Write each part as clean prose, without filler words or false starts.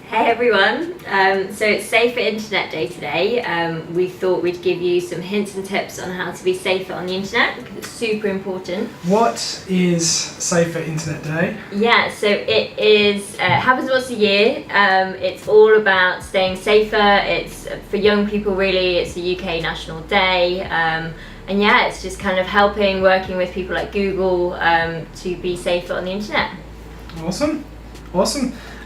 Hey everyone, so it's Safer Internet Day today. We thought we'd give you some hints and tips on how to be safer on the internet because it's super important. What is Safer Internet Day? Yeah, so it is, happens once a year. It's all about staying safer. It's for young people really, it's the UK National Day. And yeah, it's just kind of working with people like Google to be safer on the internet. Awesome.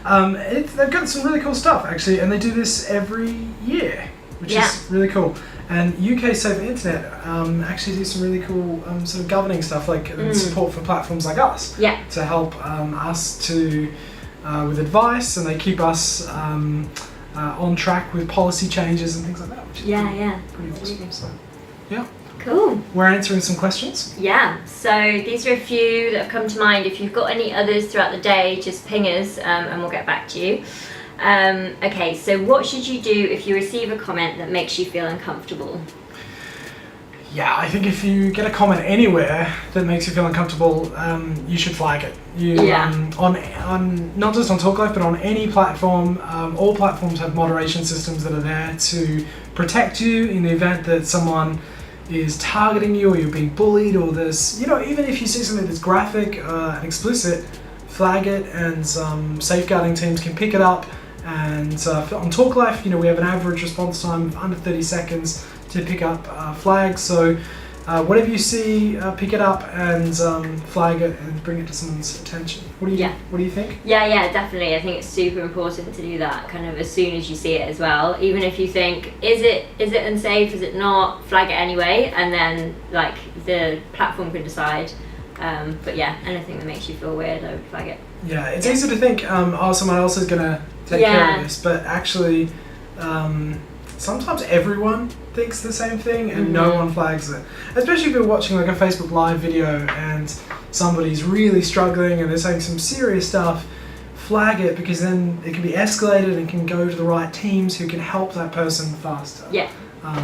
They've got some really cool stuff actually, and they do this every year, which is really cool. And UK Safer Internet actually do some really cool sort of governing stuff, like support for platforms like us, to help us to with advice, and they keep us on track with policy changes and things like that, which is pretty awesome. So, yeah. Cool. We're answering some questions. Yeah, so these are a few that have come to mind. If you've got any others throughout the day, just ping us and we'll get back to you. Okay, so what should you do if you receive a comment that makes you feel uncomfortable? Yeah, I think if you get a comment anywhere that makes you feel uncomfortable, you should flag it. On not just on TalkLife, but on any platform, all platforms have moderation systems that are there to protect you in the event that someone is targeting you, or you're being bullied, or there's, even if you see something that's graphic and explicit, flag it, and safeguarding teams can pick it up. And on TalkLife, we have an average response time of under 30 seconds to pick up flags. So whatever you see, pick it up and flag it and bring it to someone's attention. What do you think? Yeah, definitely. I think it's super important to do that kind of as soon as you see it as well. Even if you think, is it unsafe, is it not, flag it anyway, and then like the platform can decide. But yeah, anything that makes you feel weird, I would flag it. Yeah, it's easy to think, someone else is going to take care of this, but actually sometimes everyone thinks the same thing and no one flags it. Especially if you're watching like a Facebook Live video and somebody's really struggling and they're saying some serious stuff, flag it, because then it can be escalated and can go to the right teams who can help that person faster. Yeah.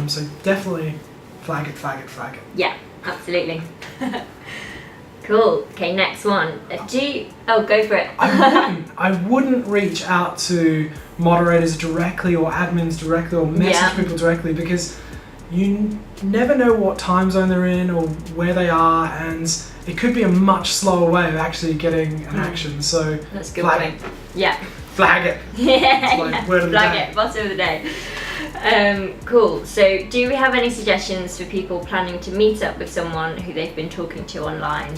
So definitely flag it. Yeah, absolutely. Cool. Okay, next one. Go for it. I wouldn't reach out to moderators directly or admins directly or message people directly, because you never know what time zone they're in or where they are, and it could be a much slower way of actually getting an action. So that's a good point. Yeah. Flag it. Flag it. Bottom of the day. Cool. So do we have any suggestions for people planning to meet up with someone who they've been talking to online?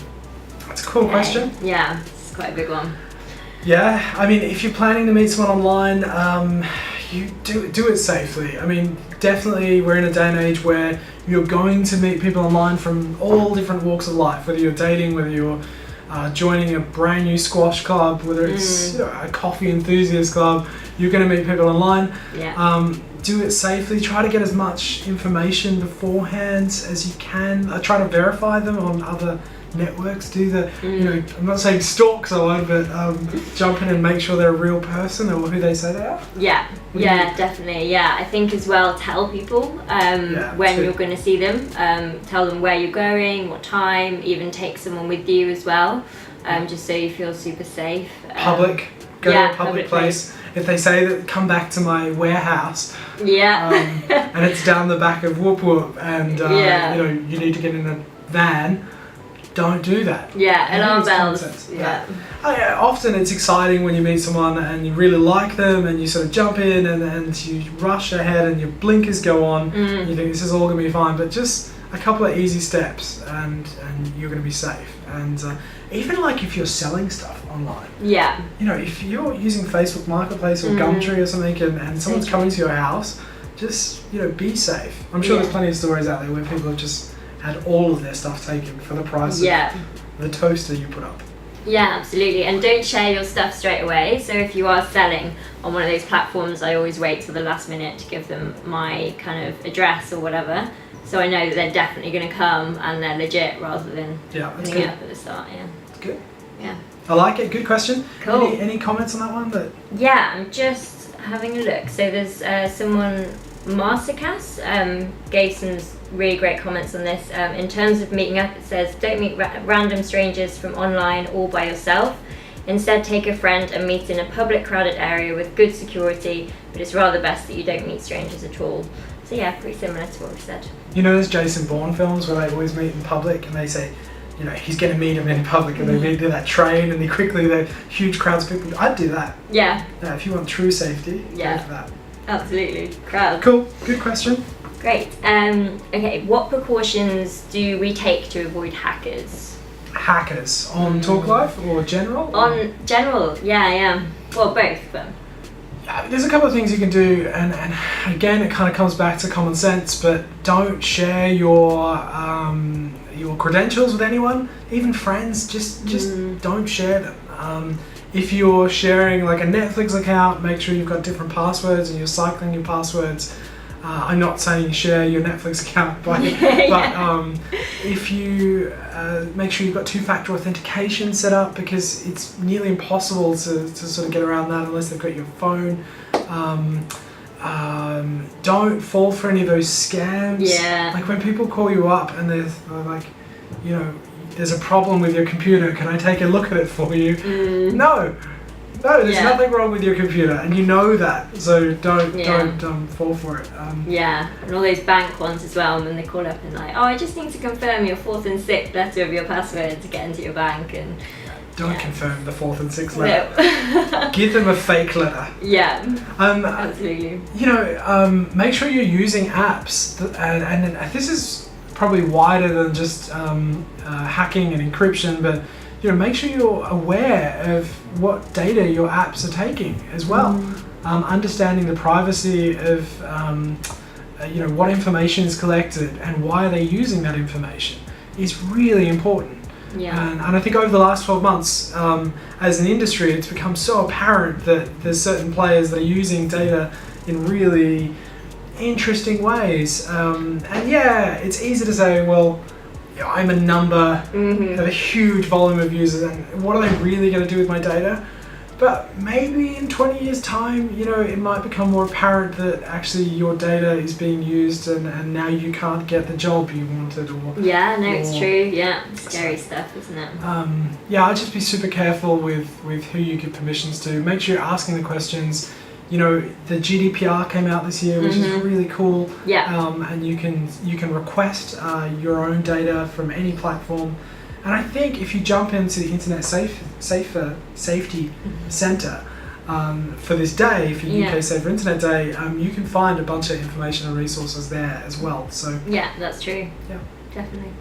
That's a cool question. Yeah, it's quite a big one. Yeah, I mean, if you're planning to meet someone online, you do it safely. I mean, definitely we're in a day and age where you're going to meet people online from all different walks of life, whether you're dating, whether you're joining a brand new squash club, whether it's a coffee enthusiast club, you're going to meet people online. Yeah. Do it safely. Try to get as much information beforehand as you can. Try to verify them on other networks. Do the, I'm not saying stalk someone, but jump in and make sure they're a real person or who they say they are. Yeah, definitely. Yeah, I think as well, tell people when you're going to see them. Tell them where you're going, what time. Even take someone with you as well, just so you feel super safe. Go to a public place. If they say that, come back to my warehouse. Yeah. And it's down the back of Whoop Whoop, and you need to get in a van. Don't do that. Yeah, alarm bells. Yeah. Often it's exciting when you meet someone and you really like them and you sort of jump in and you rush ahead and your blinkers go on. And you think this is all going to be fine, but just a couple of easy steps and you're going to be safe. And even like if you're selling stuff online. Yeah. If you're using Facebook Marketplace or Gumtree or something and someone's coming to your house, just, be safe. I'm sure there's plenty of stories out there where people have just had all of their stuff taken for the price of the toaster you put up. Yeah, absolutely. And don't share your stuff straight away. So if you are selling on one of those platforms, I always wait till the last minute to give them my kind of address or whatever. So I know that they're definitely going to come and they're legit, rather than putting it up at the start. Yeah. That's good. Yeah. I like it. Good question. Cool. Any comments on that one? Yeah, I'm just having a look. So there's someone, Mastercast, gave some really great comments on this. In terms of meeting up, it says, don't meet random strangers from online all by yourself. Instead, take a friend and meet in a public crowded area with good security, but it's rather best that you don't meet strangers at all. So yeah, pretty similar to what we said. You know those Jason Bourne films where they always meet in public and they say, you know, he's going to meet him in public, and they meet to that train and they're huge crowds of people. I'd do that. Yeah. Yeah, if you want true safety, go for that. Absolutely. Crowd. Cool. Good question. Great. Okay, what precautions do we take to avoid hackers? Hackers on TalkLife or general? On general, yeah. Well, both, but... There's a couple of things you can do, and again, it kind of comes back to common sense, but don't share your credentials with anyone, even friends. Just don't share them. If you're sharing like a Netflix account, make sure you've got different passwords and you're cycling your passwords. I'm not saying share your Netflix account, but if you make sure you've got two-factor authentication set up, because it's nearly impossible to sort of get around that unless they've got your phone. Don't fall for any of those scams. Yeah. Like when people call you up and they're like, you know, there's a problem with your computer, can I take a look at it for you? No, there's nothing wrong with your computer, and you know that, so don't fall for it. And all those bank ones as well, and then they call up and like, oh, I just need to confirm your 4th and 6th letter of your password to get into your bank, and don't confirm the 4th and 6th letter. No. Give them a fake letter. Yeah, absolutely. You know, make sure you're using apps, and this is probably wider than just hacking and encryption, but you know, make sure you're aware of what data your apps are taking as well. Understanding the privacy of you know, what information is collected and why are they using that information is really important. And I think over the last 12 months, as an industry, it's become so apparent that there's certain players that are using data in really interesting ways. And yeah, it's easy to say, well, you know, I'm a number, have a huge volume of users, and what are they really going to do with my data? But maybe in 20 years' time, you know, it might become more apparent that actually your data is being used, and now you can't get the job you wanted. It's true. Yeah, scary stuff, isn't it? I'd just be super careful with who you give permissions to. Make sure you're asking the questions. You know, the GDPR came out this year, which is really cool. And you can request your own data from any platform. And I think if you jump into the Internet Safety Centre for this day, for UK Safer Internet Day, you can find a bunch of information and resources there as well. So yeah, that's true. Yeah, definitely.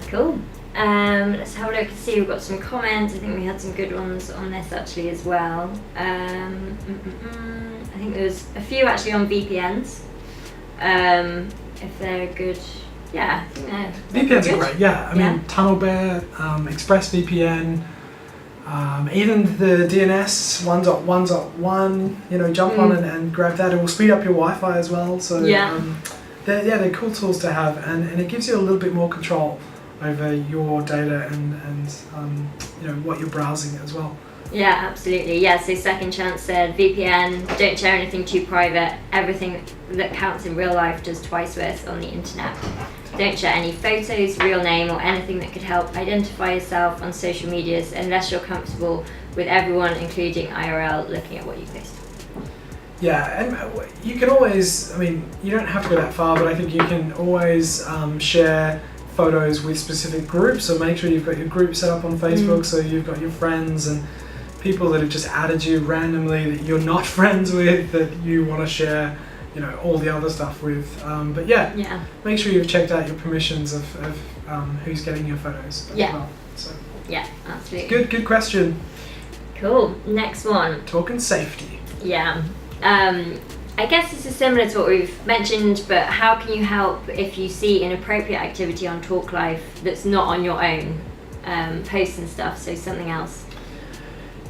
Cool. Let's have a look and see. We've got some comments. I think we had some good ones on this actually as well. I think there's a few actually on VPNs. If they're good. Yeah, I think VPNs are great. Yeah, I mean TunnelBear, ExpressVPN, even the DNS 1.1.1. You know, jump on and grab that. It will speed up your Wi-Fi as well. So they're cool tools to have, and it gives you a little bit more control over your data and you know, what you're browsing as well. Yeah, absolutely. Yeah, so Second Chance said VPN, don't share anything too private. Everything that counts in real life does twice worse on the internet. Don't share any photos, real name, or anything that could help identify yourself on social medias unless you're comfortable with everyone, including IRL, looking at what you post. Yeah, and you can always, I mean, you don't have to go that far, but I think you can always share photos with specific groups. So make sure you've got your group set up on Facebook, so you've got your friends and people that have just added you randomly that you're not friends with, that you want to share, you know, all the other stuff with. But make sure you've checked out your permissions of who's getting your photos as well. So yeah, absolutely. Good question. Cool. Next one. Talking safety. Yeah. I guess this is similar to what we've mentioned, but how can you help if you see inappropriate activity on TalkLife that's not on your own posts and stuff, so something else?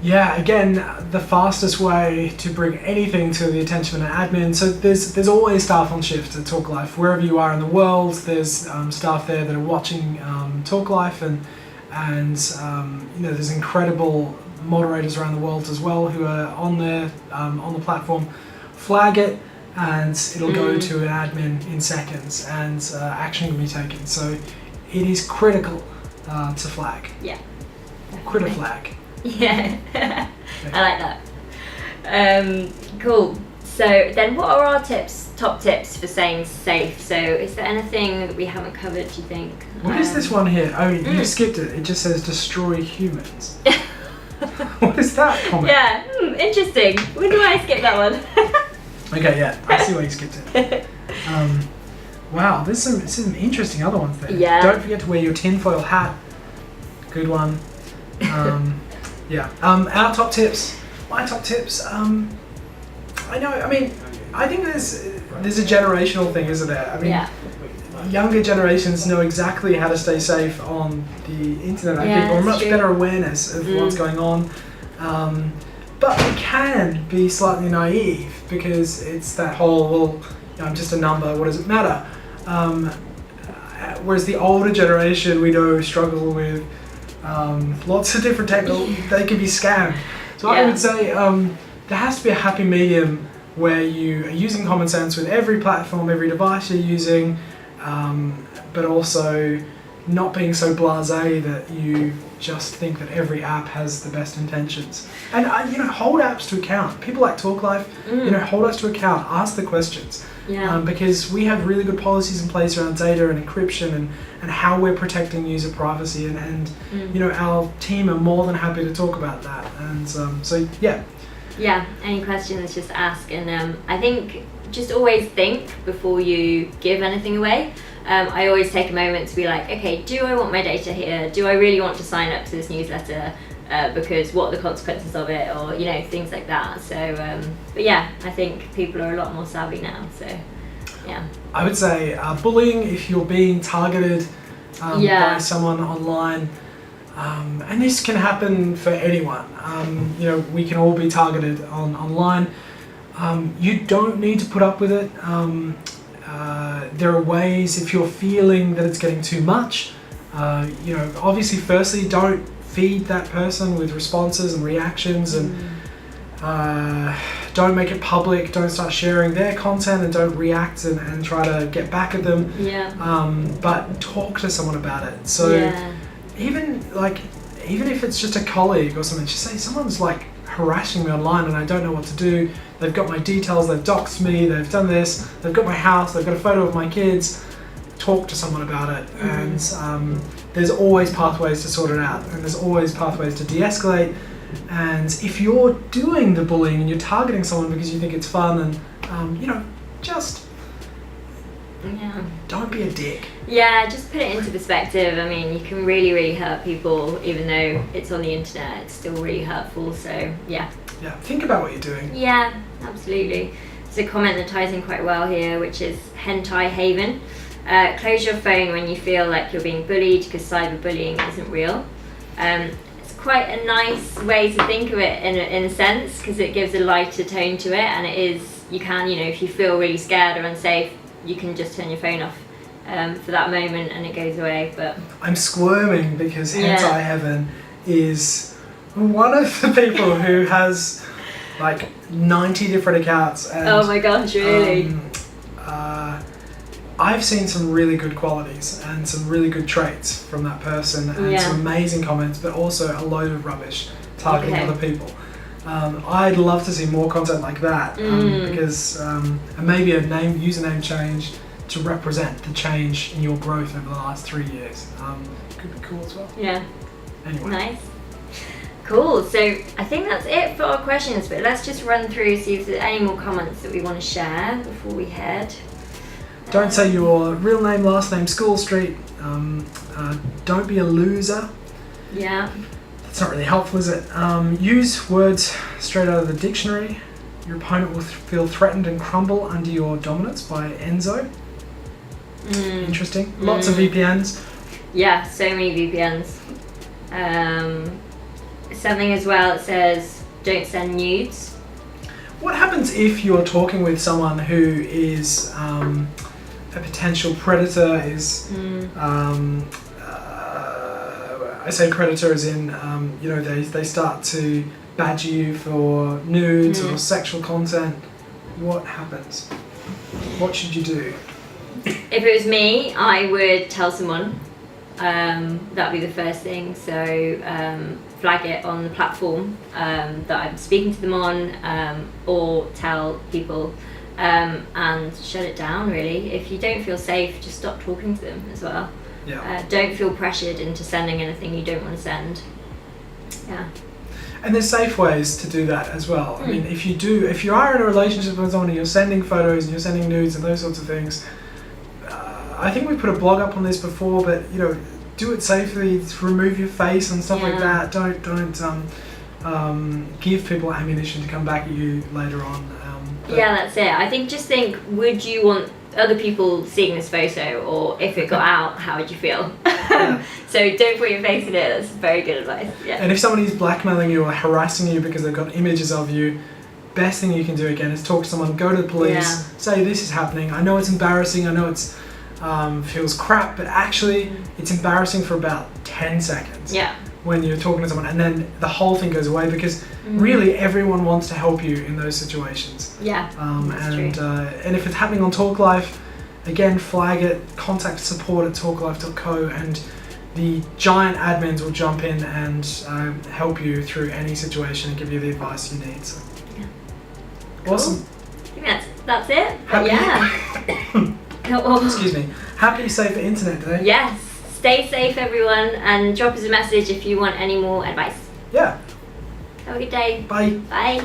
Yeah, again, the fastest way to bring anything to the attention of an admin, so there's always staff on shift at TalkLife. Wherever you are in the world, there's staff there that are watching TalkLife, and you know, there's incredible moderators around the world as well who are on the platform. Flag it, and it'll go to an admin in seconds, and action can be taken. So it is critical to flag. Yeah. Critter flag. Yeah, I like that. Cool. So then what are our top tips for staying safe? So is there anything that we haven't covered, do you think? What is this one here? Oh, you skipped it. It just says destroy humans. What is that comment? Yeah, interesting. Wonder why I skipped that one. Okay, yeah, I see why you skipped it. Wow, there's some interesting other ones there. Yeah. Don't forget to wear your tinfoil hat. Good one. Yeah. Our top tips. My top tips. I think there's a generational thing, isn't there? I mean, Yeah. younger generations know exactly how to stay safe on the internet. I think, or that's much true. better awareness of what's going on. But we can be slightly naive because it's that whole, well, I'm just a number. What does it matter? Whereas the older generation, we know, struggle with lots of different technology. They can be scammed. So I would say there has to be a happy medium where you are using common sense with every platform, every device you're using, but also not being so blasé that you just think that every app has the best intentions. And hold apps to account. People like TalkLife, hold us to account. Ask the questions. Yeah. Because we have really good policies in place around data and encryption and how we're protecting user privacy and our team are more than happy to talk about that. And so yeah. Yeah, any questions, just ask. And I think just always think before you give anything away. I always take a moment to be like, okay, do I want my data here? Do I really want to sign up to this newsletter? Because what are the consequences of it? Or, things like that. So, but yeah, I think people are a lot more savvy now. So, yeah. I would say bullying, if you're being targeted by someone online, and this can happen for anyone. We can all be targeted online. You don't need to put up with it. There are ways, if you're feeling that it's getting too much, obviously firstly don't feed that person with responses and reactions and don't make it public, don't start sharing their content and don't react and try to get back at them. But talk to someone about it. So even if it's just a colleague or something, just say someone's like harassing me online and I don't know what to do. They've got my details, they've doxed me, they've done this, they've got my house, they've got a photo of my kids. Talk to someone about it, and there's always pathways to sort it out, and there's always pathways to de-escalate. And if you're doing the bullying and you're targeting someone because you think it's fun, and just don't be a dick. Yeah, just put it into perspective. I mean, you can really, really hurt people, even though it's on the internet. It's still really hurtful. So yeah. Yeah, think about what you're doing. Yeah, absolutely. There's a comment that ties in quite well here, which is Hentai Haven. Close your phone when you feel like you're being bullied because cyberbullying isn't real. It's quite a nice way to think of it in a sense, because it gives a lighter tone to it, and it is, you can, if you feel really scared or unsafe, you can just turn your phone off for that moment and it goes away. But I'm squirming because Hentai Heaven is one of the people who has like 90 different accounts. And, oh my gosh, really? I've seen some really good qualities and some really good traits from that person and some amazing comments, but also a load of rubbish targeting other people. I'd love to see more content like that because and maybe a username change to represent the change in your growth over the last 3 years. Could be cool as well. Yeah. Anyway. Nice. Cool. So I think that's it for our questions, but let's just run through, see if there's any more comments that we want to share before we head. Don't say your real name, last name, school, street. Don't be a loser. Yeah. That's not really helpful, is it? Use words straight out of the dictionary. Your opponent will feel threatened and crumble under your dominance by Enzo. Interesting. Lots of VPNs. Yeah, so many VPNs. Something as well, it says don't send nudes. What happens if you're talking with someone who is a potential predator, I say predator as in, they start to badger you for nudes or sexual content. What happens? What should you do? If it was me, I would tell someone. That'd be the first thing. So flag it on the platform that I'm speaking to them on, or tell people, and shut it down really. If you don't feel safe, just stop talking to them as well. Don't feel pressured into sending anything you don't want to send. And there's safe ways to do that as well. I mean, if you are in a relationship with someone and you're sending photos and you're sending nudes and those sorts of things, I think we put a blog up on this before, but do it safely. Remove your face and stuff like that. Don't give people ammunition to come back at you later on. That's it. I think just think, would you want other people seeing this photo, or if it got out, how would you feel? So don't put your face in it. That's very good advice. And if somebody's blackmailing you or harassing you because they've got images of you, best thing you can do again is talk to someone, go to the police, say this is happening. I know it's embarrassing, I know it's feels crap, but actually it's embarrassing for about 10 seconds when you're talking to someone, and then the whole thing goes away, because really everyone wants to help you in those situations. And if it's happening on TalkLife, again, flag it, contact support at talklife.co, and the giant admins will jump in and help you through any situation and give you the advice you need. So. Cool. Awesome. I think that's it. Excuse me. Happy, safe internet day. Yes. Stay safe, everyone, and drop us a message if you want any more advice. Yeah. Have a good day. Bye. Bye.